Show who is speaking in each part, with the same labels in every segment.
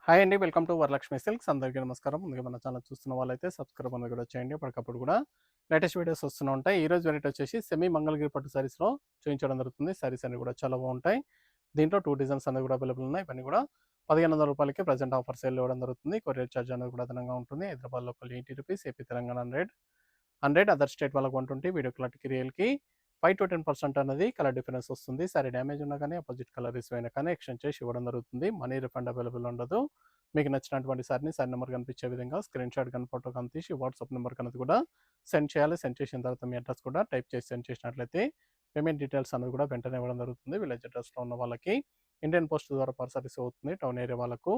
Speaker 1: Hi అండి. Welcome to Varalakshmi silks. అందరికీ నమస్కారం. ముందుగా మన ఛానల్ చూస్తున్న వాళ్ళైతే సబ్స్క్రైబ్ అనేది కూడా చేయండి. అప్పటికప్పుడు కూడా లేటెస్ట్ వీడియోస్ వస్తూనే ఉంటాయి. ఈ రోజు వెరైటీ వచ్చేసి సెమీ మంగళగిరి పట్టు సారీస్‌లో చూపించడం జరుగుతుంది. సారీస్ అన్ని కూడా చాలా బాగుంటాయి. దీంట్లో 2 డిజైన్స్ అనేవి కూడా అవైలబుల్ ఉన్నాయి. ఇవన్నీ కూడా రూ. 1500కి ప్రెజెంట్ ఆఫర్ సేల్ ఇవ్వడం జరుగుతుంది. కొరియర్ చార్జ్ అనేది కూడా అదనంగా ఉంటుంది. Hyderabad local ₹80, AP Telangana 100, other state వాళ్ళకి 120, వీడియో క్లారిటీకి రియల్‌కి 5-10% అనేది కలర్ డిఫరెన్స్ వస్తుంది. సారీ డ్యామేజ్ ఉన్నా కానీ అపోజిట్ కలర్ రిసీవ్ అయినా కానీ ఎక్స్చేంజ్ చేసి ఇవ్వడం జరుగుతుంది. మనీ రిఫండ్ అవైలబుల్ ఉండదు. మీకు నచ్చినటువంటి సారీని సారీ నెంబర్ కనిపించే విధంగా స్క్రీన్‌షాట్ గాని, ఫోటో గాని తీసి వాట్సాప్ నెంబర్‌కి అనేది కూడా సెండ్ చేయాలి. సెండ్ చేసిన తర్వాత మీ అడ్రస్ కూడా టైప్ చేసి సెండ్ చేసినట్లయితే పేమెంట్ డీటెయిల్స్ అనేది కూడా వెంటనే ఇవ్వడం జరుగుతుంది. విలేజ్ అడ్రస్‌లో ఉన్న వాళ్ళకి ఇండియన్ పోస్ట్ ద్వారా పార్సల్ రిసీవ్ అవుతుంది. టౌన్ ఏరియా వాళ్ళకు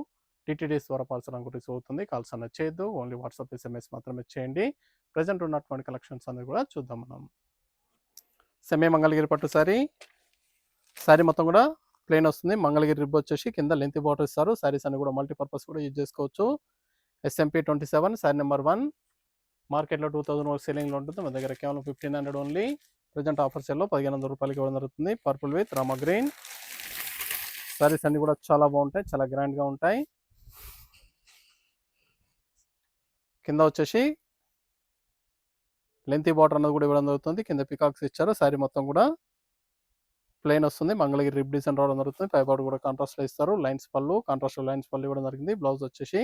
Speaker 1: టీటీడీఎస్ ద్వారా పార్సల్ అనేది రిసీవ్ అవుతుంది. కాల్స్ అనేది చేయొద్దు. ఓన్లీ వాట్సాప్, ఎస్ఎంఎస్ మాత్రమే చేయండి. ప్రెజెంట్ ఉన్నటువంటి కలెక్షన్స్ అనేది కూడా చూద్దాం మనం. సెమీ మంగళగిరి పట్టు సారీ. సారీ మొత్తం కూడా ప్లెయిన్ వస్తుంది. మంగళగిరి రిబ్ వచ్చేసి కింద లెంత్ బార్డర్ ఇస్తారు. సారీస్ అన్ని కూడా మల్టీపర్పస్ కూడా యూజ్ చేసుకోవచ్చు. SMP 27 sorry number 1. మార్కెట్లో 2000 వరకు సెల్లింగ్లో ఉంటుంది. మన దగ్గర కేవలం 1500 ఓన్లీ. ప్రజెంట్ ఆఫర్ సేల్లో ₹1500 ఇవ్వడం జరుగుతుంది. Purple with Rama green. Saris అన్ని కూడా చాలా బాగుంటాయి. చాలా గ్రాండ్గా ఉంటాయి. కింద వచ్చేసి లెంత్ బార్డర్ అనేది కూడా ఇవ్వడం జరుగుతుంది. కింద పికాక్స్ ఇచ్చారు. సారీ మొత్తం కూడా ప్లెయిన్ వస్తుంది. మంగళగిరి రిబ్ డిజైన్ రావడం జరుగుతుంది. పై బార్డర్ కూడా కాంట్రాస్ట్లో ఇస్తారు. లైన్స్ పళ్ళు, కాంట్రాస్ట్ లైన్స్ పళ్ళు ఇవ్వడం జరిగింది. బ్లౌజ్ వచ్చేసి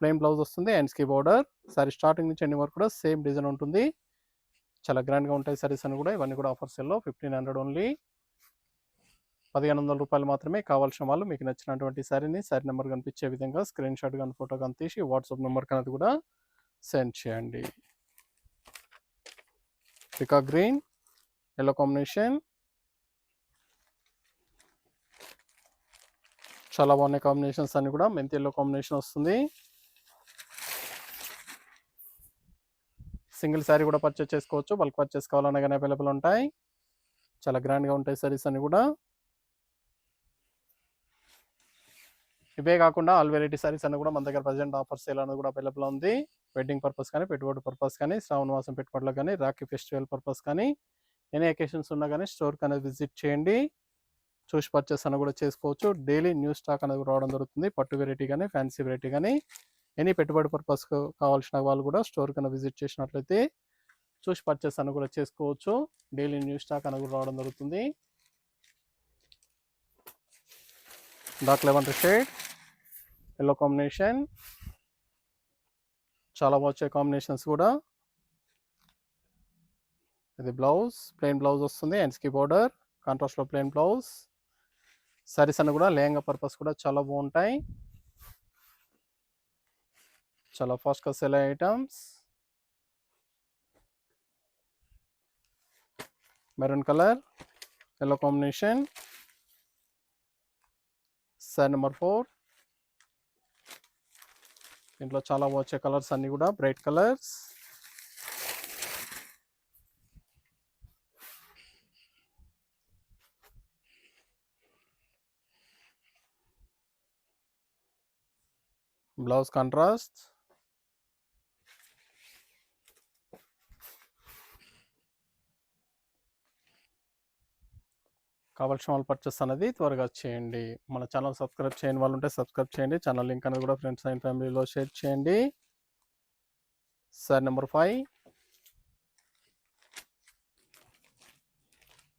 Speaker 1: ప్లెయిన్ బ్లౌజ్ వస్తుంది. హ్యాండ్స్కి బార్డర్. సారీ స్టార్టింగ్ నుంచి ఎండింగ్ వరకు కూడా సేమ్ డిజైన్ ఉంటుంది. చాలా గ్రాండ్గా ఉంటాయి సారీస్ అని కూడా. ఇవన్నీ కూడా ఆఫర్ సేల్లో 1500 ఓన్లీ. ₹1500 మాత్రమే. కావాల్సిన వాళ్ళు మీకు నచ్చినటువంటి సారీని సారీ నెంబర్ కనిపించే విధంగా స్క్రీన్‌షాట్ కానీ, ఫోటో కానీ తీసి వాట్సాప్ నెంబర్కి అనేది కూడా సెండ్ చేయండి. Peacock green, yellow combination. చాలా బాగున్నాయి కాంబినేషన్స్ అన్ని కూడా. మెంతి ఎల్లో కాంబినేషన్ వస్తుంది. సింగిల్ శారీ కూడా పర్చేస్ చేసుకోవచ్చు. బల్క్ పర్చేస్ కావాలన్నా కానీ అవైలబుల్ ఉంటాయి. చాలా గ్రాండ్గా ఉంటాయి సారీస్ అన్ని కూడా. ఇవే కాకుండా ఆల్ వెరైటీ సారీస్ అన్ని కూడా మన దగ్గర ప్రజెంట్ ఆఫర్ సేల్ అనేది కూడా అవైలబుల్ ఉంది. వెడ్డింగ్ పర్పస్ కానీ, పెట్టుబడి పర్పస్ కానీ, శ్రావణ మాసం పెట్టుబడులకు కానీ, రాఖీ ఫెస్టివల్ పర్పస్ కానీ, ఎనీ అకేషన్స్ ఉన్నా కానీ స్టోర్కి అనేది విజిట్ చేయండి. చూసి పర్చేస్ అని కూడా చేసుకోవచ్చు. డైలీ న్యూ స్టాక్ అనేది రావడం జరుగుతుంది. పట్టు వెరైటీ కానీ, ఫ్యాన్సీ వెరైటీ కానీ, ఎనీ పెట్టుబడి పర్పస్ కావాల్సిన వాళ్ళు కూడా స్టోర్ కన్నా విజిట్ చేసినట్లయితే చూసి పర్చేస్ అని కూడా చేసుకోవచ్చు. డైలీ న్యూ స్టాక్ అనేది కూడా రావడం జరుగుతుంది. Dark lavender shade, yellow combination. చాలా బాగుంటాయి కాంబినేషన్స్ కూడా. ఇది బ్లౌజ్, ప్లెయిన్ బ్లౌజ్ వస్తుంది. హ్యాండ్స్కి బార్డర్, కాంట్రాస్ట్లో ప్లెయిన్ బ్లౌజ్. సారీస్ అన్ని కూడా లెహంగా పర్పస్ కూడా చాలా బాగుంటాయి. చాలా ఫాస్ట్గా సెల్ అయ్యే items. Maroon colour, yellow combination. Sorry number 4. దీంట్లో చాలా వచ్చే కలర్స్ అన్ని కూడా బ్రైట్ కలర్స్. Blouse contrast. కావాల్సిన వాళ్ళు పర్చేస్ అనేది త్వరగా చేయండి. మన ఛానల్ సబ్స్క్రైబ్ చేయని వాళ్ళు ఉంటే సబ్స్క్రైబ్ చేయండి. ఛానల్ లింక్ అనేది కూడా ఫ్రెండ్స్ అండ్ ఫ్యామిలీలో షేర్ చేయండి. Sorry number 5.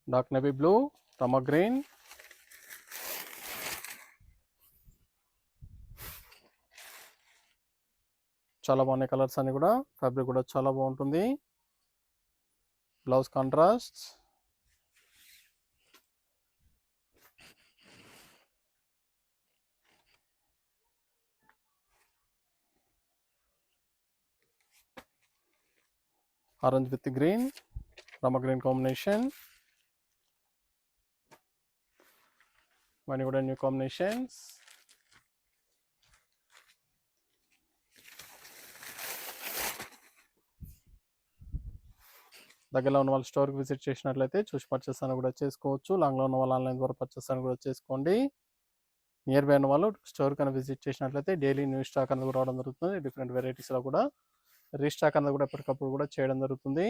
Speaker 1: Dark navy blue, Rama green. చాలా బాగున్నాయి కలర్స్ అన్ని కూడా. ఫ్యాబ్రిక్ కూడా చాలా బాగుంటుంది. Blouse contrast. Orange with green, Rama green combination. ఇవన్నీ కూడా న్యూ కాంబినేషన్స్. దగ్గరలో ఉన్న వాళ్ళు స్టోర్కి విజిట్ చేసినట్లయితే చూసి పర్చేస్ అని కూడా చేసుకోవచ్చు. లాంగ్లో ఉన్న వాళ్ళు ఆన్లైన్ ద్వారా పర్చేస్ అని కూడా చేసుకోండి. నియర్ బై ఉన్న వాళ్ళు స్టోర్ కన్నా విజిట్ చేసినట్లయితే డైలీ న్యూ స్టాక్ అనేది కూడా రావడం జరుగుతుంది. డిఫరెంట్ వెరైటీస్లో కూడా రీస్టాక్ అనేది కూడా ఎప్పటికప్పుడు కూడా చేయడం జరుగుతుంది.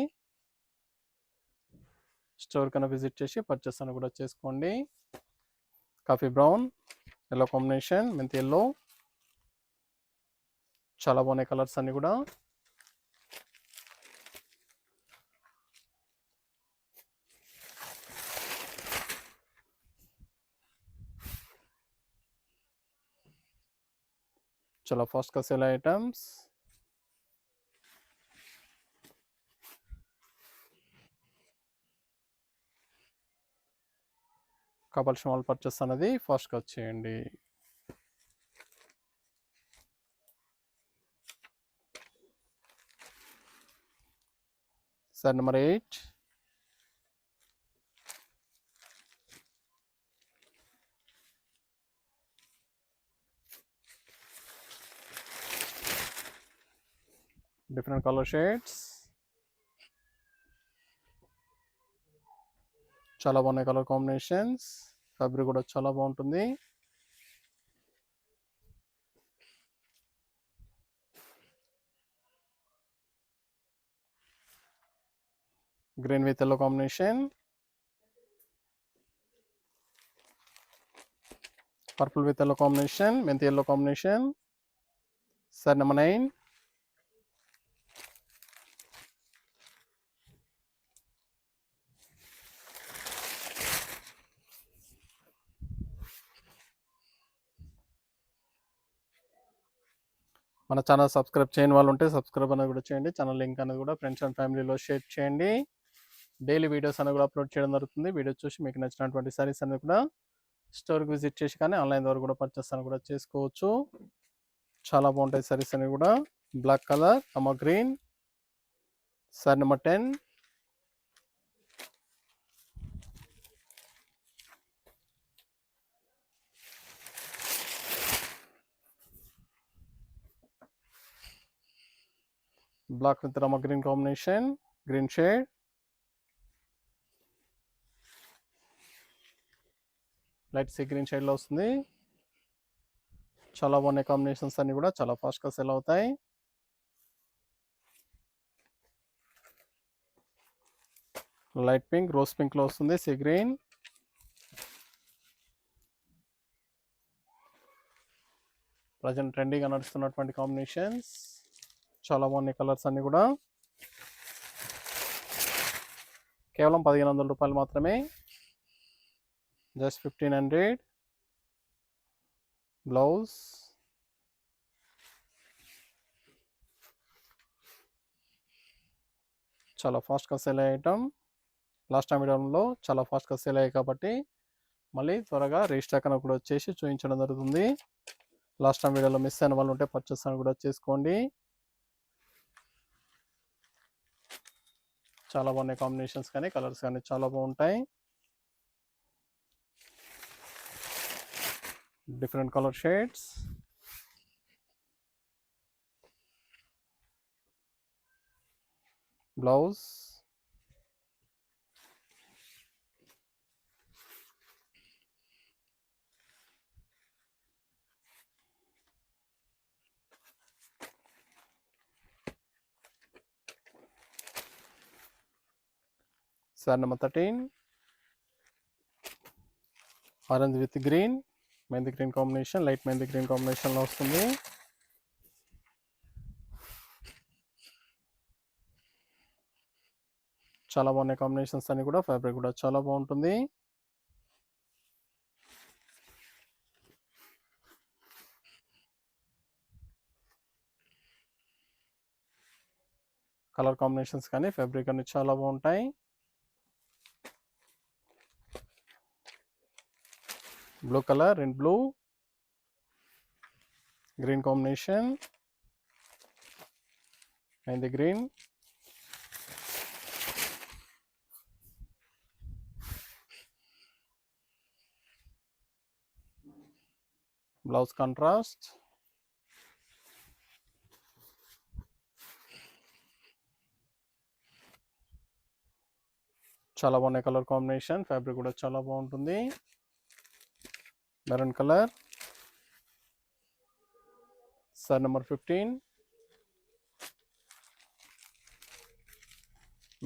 Speaker 1: స్టోర్ కన్నా విజిట్ చేసి పర్చేస్ అని కూడా చేసుకోండి. కాఫీ బ్రౌన్, ఎల్లో కాంబినేషన్, మెంతి ఎల్లో. చాలా బాగున్నాయి కలర్స్ అన్ని కూడా. చాలా ఫాస్ట్గా సేల్ ఐటమ్స్. కావాల్సిన వాళ్ళు పర్చేస్ అనేది ఫాస్ట్గా వచ్చేయండి. Sir number 8. Different colour shades. చాలా బాగున్నాయి కలర్ కాంబినేషన్స్. ఫ్యాబ్రిక్ కూడా చాలా బాగుంటుంది. Green with yellow combination. Purple with yellow combination. మెంతి ఎల్లో కాంబినేషన్. Sir number 9. మన ఛానల్ సబ్స్క్రైబ్ చేయని వాళ్ళు ఉంటే సబ్స్క్రైబ్ అనేది కూడా చేయండి. ఛానల్ లింక్ అనేది కూడా ఫ్రెండ్స్ అండ్ ఫ్యామిలీలో షేర్ చేయండి. డైలీ వీడియోస్ అనేది కూడా అప్లోడ్ చేయడం జరుగుతుంది. వీడియో చూసి మీకు నచ్చినటువంటి సారీస్ అనేది కూడా స్టోర్కి విజిట్ చేసి కానీ ఆన్లైన్ ద్వారా కూడా పర్చేస్ అనేది కూడా చేసుకోవచ్చు. చాలా బాగుంటాయి సారీస్ అనేవి కూడా. బ్లాక్ కలర్, అమ్మ green. Sari number 10. Black with రమ green combination. Green shade. Light sea green షేడ్లో వస్తుంది. చాలా బాగున్నాయి కాంబినేషన్స్ అన్ని కూడా. చాలా ఫాస్ట్గా సెల్ అవుతాయి. లైట్ పింక్, రోజ్ పింక్లో వస్తుంది. Sea green. ప్రజెంట్ ట్రెండీగా నడుస్తున్నటువంటి కాంబినేషన్స్. చాలా బాగున్నాయి కలర్స్ అన్ని కూడా. కేవలం 1500 రూపాయలు మాత్రమే. జస్ట్ 1500. బ్లౌజ్. చాలా ఫాస్ట్గా సేల్ అయ్యే ఐటమ్. లాస్ట్ టైం వీడియోలో చాలా ఫాస్ట్గా సేల్ అయ్యాయి కాబట్టి మళ్ళీ త్వరగా రీస్టాక్ అని కూడా వచ్చేసి చూపించడం జరుగుతుంది. లాస్ట్ టైం వీడియోలో మిస్ అయిన వాళ్ళు ఉంటే పర్చేస్ అని కూడా చేసుకోండి. చాలా బాగున్నాయి కాంబినేషన్స్ కానీ కలర్స్ కానీ చాలా బాగుంటాయి. Different colour shades. Blouse. Sorry number 13. Orange with green, మెంతి గ్రీన్ కాంబినేషన్. లైట్ మెంతి గ్రీన్ కాంబినేషన్లో వస్తుంది. చాలా బాగున్నాయి కాంబినేషన్స్ అన్ని కూడా. ఫ్యాబ్రిక్ కూడా చాలా బాగుంటుంది. కలర్ కాంబినేషన్స్ కానీ ఫ్యాబ్రిక్ అన్ని చాలా బాగుంటాయి. Blue colour and blue, green combination, and the green. Blouse contrast. చాలా బాగున్నాయి కలర్ కాంబినేషన్. ఫ్యాబ్రిక్ కూడా చాలా బాగుంటుంది. Maroon colour. Sir number 15.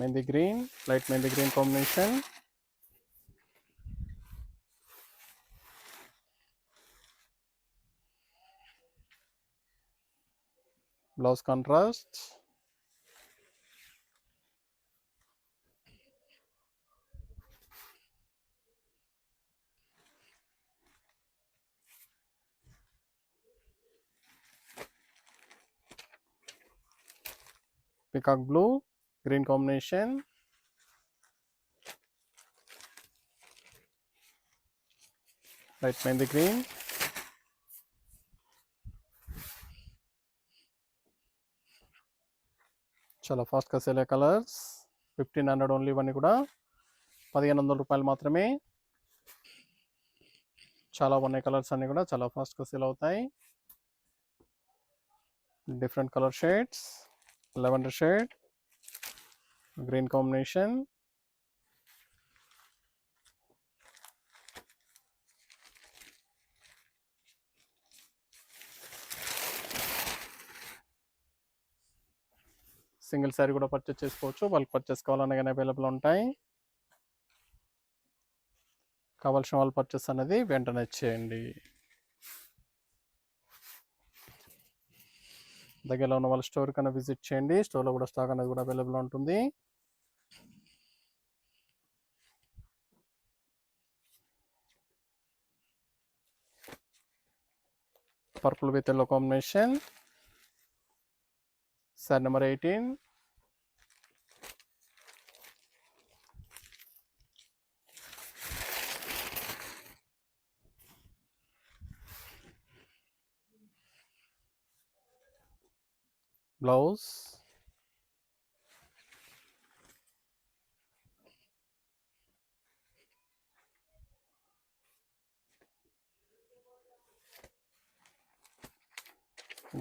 Speaker 1: మెంతి గ్రీన్, లైట్ మెంతి green combination. Blouse contrast. Peacock blue, green combination. Light mehndi green. చాలా ఫాస్ట్గా సేల్ అయ్యే కలర్స్. 1500 ఓన్లీ. ఇవన్నీ కూడా 1500 రూపాయలు మాత్రమే. చాలా బాగున్నాయి కలర్స్ అన్నీ కూడా చాలా ఫాస్ట్గా సేల్ అవుతాయి. Different colour shades. Lavender shade, green combination. Single sari కూడా పర్చేస్ చేసుకోవచ్చు. బల్క్ పర్చేస్ కావాలన్నా కానీ అవైలబుల్ ఉంటాయి. కావాల్సిన వాళ్ళు పర్చేస్ అనేది వెంటనే చేయండి. దగ్గరలో ఉన్న వాళ్ళ స్టోర్ కన్నా విజిట్ చేయండి. స్టోర్లో కూడా స్టాక్ అనేది కూడా అవైలబుల్ ఉంటుంది. Purple with yellow combination. Sari number 18. Blouse.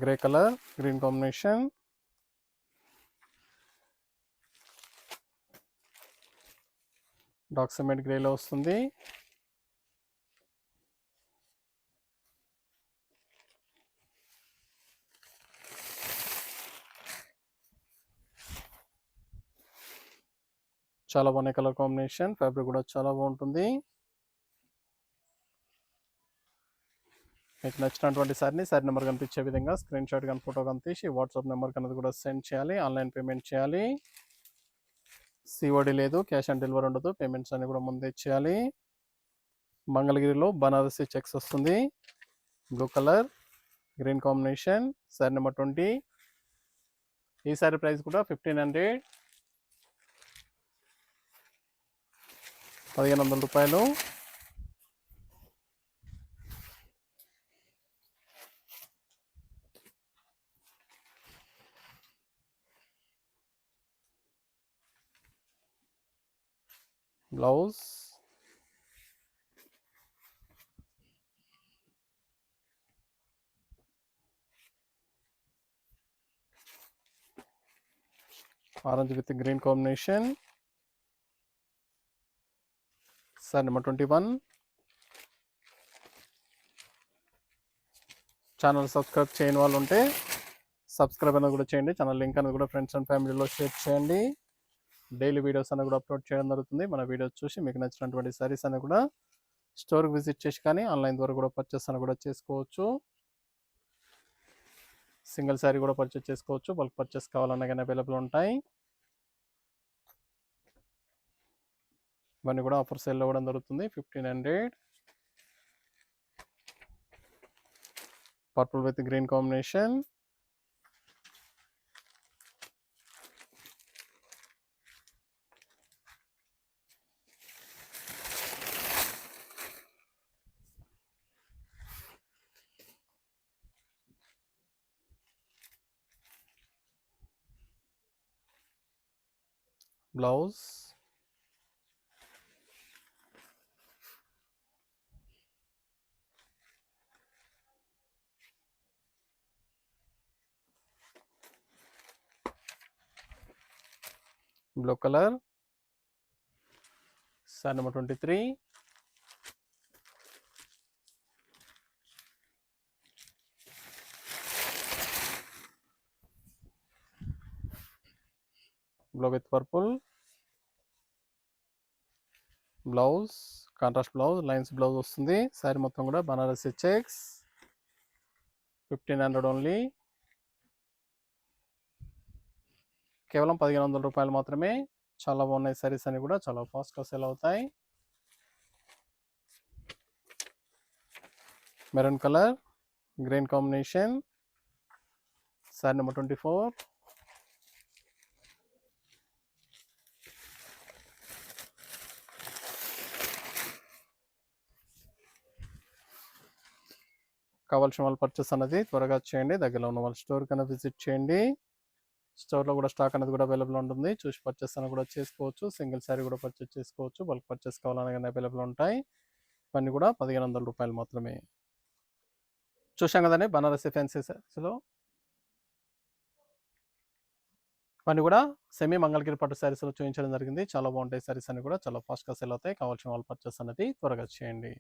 Speaker 1: Grey colour, green combination. Dark cement గ్రేలో వస్తుంది. చాలా బాగున్నాయి కలర్ కాంబినేషన్. ఫ్యాబ్రిక్ కూడా చాలా బాగుంటుంది. మీకు నచ్చినటువంటి శారీని శారీ నెంబర్ కనిపించే విధంగా స్క్రీన్ షాట్ కానీ ఫోటో కానీ తీసి వాట్సాప్ నెంబర్ కన్నది కూడా సెండ్ చేయాలి. ఆన్లైన్ పేమెంట్ చేయాలి. సిఓడి లేదు, క్యాష్ ఆన్ డెలివరీ ఉండదు. పేమెంట్స్ అన్ని కూడా ముందే చేయాలి. మంగళగిరిలో బనారసి చెక్స్ వస్తుంది. Blue colour, green combination. Sari number 20. ఈ శారీ ప్రైస్ కూడా 1500, 1500 రూపాయలు. Blouse. Orange with green combination. Sari number 21. Channel subscribe చేయని వాళ్ళు ఉంటే సబ్స్క్రైబ్ అనేది కూడా చేయండి. ఛానల్ లింక్ అనేది కూడా ఫ్రెండ్స్ అండ్ ఫ్యామిలీలో షేర్ చేయండి. డైలీ వీడియోస్ అనేది కూడా అప్లోడ్ చేయడం జరుగుతుంది. మన వీడియోస్ చూసి మీకు నచ్చినటువంటి సారీస్ అనేది కూడా స్టోర్కి విజిట్ చేసి కానీ ఆన్లైన్ ద్వారా కూడా పర్చేస్ అని కూడా చేసుకోవచ్చు. సింగిల్ శారీ కూడా పర్చేస్ చేసుకోవచ్చు. బల్క్ పర్చేస్ కావాలన్నా కానీ అవైలబుల్ ఉంటాయి. ఇవన్నీ కూడా ఆఫర్ సేల్లో ఇవ్వడం జరుగుతుంది. 1500. Purple with green combination. Blouse. Blue colour. Sari number 23. Blue with purple. Blouse contrast blouse, lines blouse వస్తుంది. శారీ మొత్తం కూడా బనారసి చెక్స్. 1500 ఓన్లీ. కేవలం 1500 రూపాయలు మాత్రమే. చాలా బాగున్నాయి సారీస్ అన్ని కూడా చాలా ఫాస్ట్గా సేల్ అవుతాయి. Maroon colour green combination, sorry number 24. కావాల్సిన వాళ్ళు పర్చేస్ అనేది త్వరగా చేయండి. దగ్గరలో ఉన్న వాళ్ళ స్టోర్ కన్నా విజిట్ చేయండి. స్టోర్లో కూడా స్టాక్ అనేది కూడా అవైలబుల్ ఉంటుంది. చూసి పర్చేస్ అని కూడా చేసుకోవచ్చు. సింగిల్ శారీ కూడా పర్చేస్ చేసుకోవచ్చు. బల్క్ పర్చేస్ కావాలన్నా కానీ అవైలబుల్ ఉంటాయి. ఇవన్నీ కూడా 1500 రూపాయలు మాత్రమే. చూసాం కదండి బనారసి ఫ్యాన్సీ శారీస్లో ఇవన్నీ కూడా సెమీ మంగళగిరి పట్టు శారీస్లో చూపించడం జరిగింది. చాలా బాగుంటాయి శారీస్ అన్ని కూడా చాలా ఫాస్ట్గా సెల్ అవుతాయి. కావాల్సిన వాళ్ళు పర్చేస్ అనేది త్వరగా చేయండి.